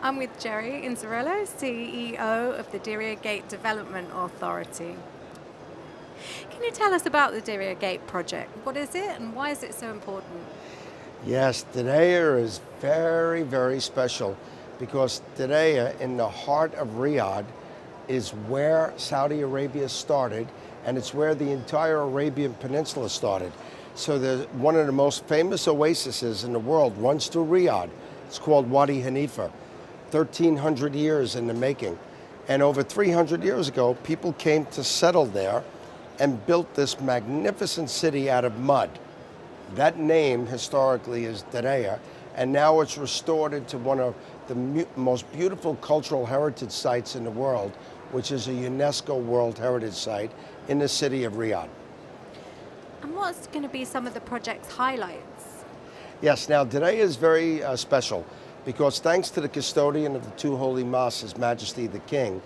I'm with Jerry Inzerillo, CEO of the Diriyah Gate Development Authority. Can you tell us about the Diriyah Gate project? What is it and why is it so important? Yes, Diriyah is very, very special because Diriyah, in the heart of Riyadh, is where Saudi Arabia started, and it's where the entire Arabian Peninsula started. So one of the most famous oases in the world runs through Riyadh. It's called Wadi Hanifa, 1,300 years in the making. And over 300 years ago, people came to settle there and built this magnificent city out of mud. That name historically is Diriyah, and now it's restored into one of the most beautiful cultural heritage sites in the world, which is a UNESCO World Heritage Site in the city of Riyadh. And what's going to be some of the project's highlights? Yes, now Diriyah is very special because thanks to the custodian of the two holy mosques, His Majesty the King,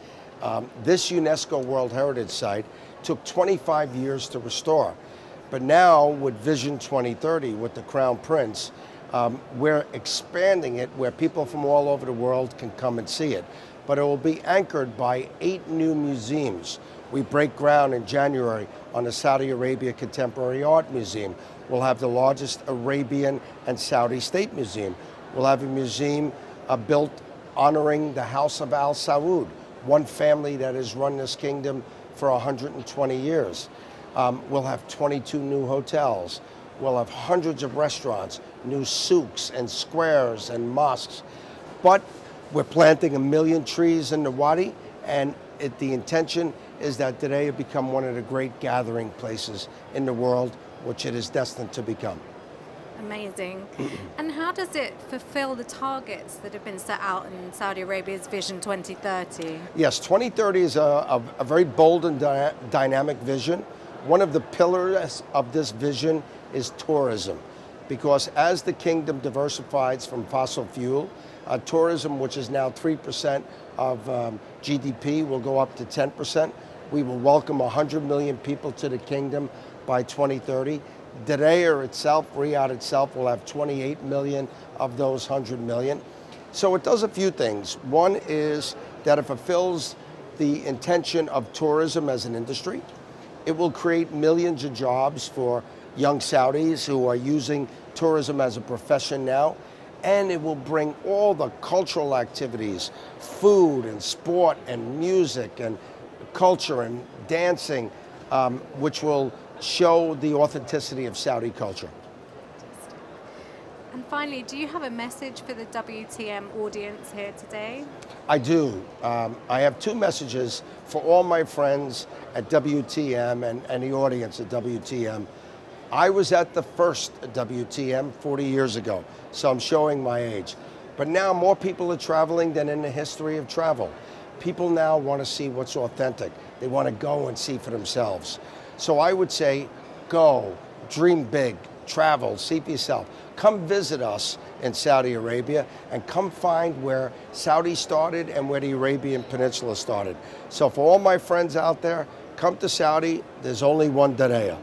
this UNESCO World Heritage Site took 25 years to restore. But now with Vision 2030, with the Crown Prince, we're expanding it where people from all over the world can come and see it. But it will be anchored by 8 new museums. We break ground in January on the Saudi Arabia Contemporary Art Museum. We'll have the largest Arabian and Saudi State Museum. We'll have a museum built honoring the House of Al Saud, one family that has run this kingdom for 120 years. We'll have 22 new hotels. We'll have hundreds of restaurants, new souks and squares and mosques. But we're planting 1 million trees in the Wadi, and the intention is that today it become one of the great gathering places in the world, which it is destined to become. Amazing. And how does it fulfill the targets that have been set out in Saudi Arabia's Vision 2030? Yes, 2030 is a very bold and dynamic vision. One of the pillars of this vision is tourism, because as the kingdom diversifies from fossil fuel, tourism, which is now 3% of GDP, will go up to 10%. We will welcome 100 million people to the kingdom by 2030. Diriyah itself, Riyadh itself, will have 28 million of those 100 million. So it does a few things. One is that it fulfills the intention of tourism as an industry. It will create millions of jobs for young Saudis who are using tourism as a profession now. And it will bring all the cultural activities, food and sport and music and culture and dancing, which will show the authenticity of Saudi culture. And finally, do you have a message for the WTM audience here today? I do. I have 2 messages for all my friends at WTM and the audience at WTM. I was at the first WTM 40 years ago, so I'm showing my age. But now more people are traveling than in the history of travel. People now want to see what's authentic. They want to go and see for themselves. So I would say, go, dream big, travel, see for yourself. Come visit us in Saudi Arabia and come find where Saudi started and where the Arabian Peninsula started. So for all my friends out there, come to Saudi. There's only one Diriyah.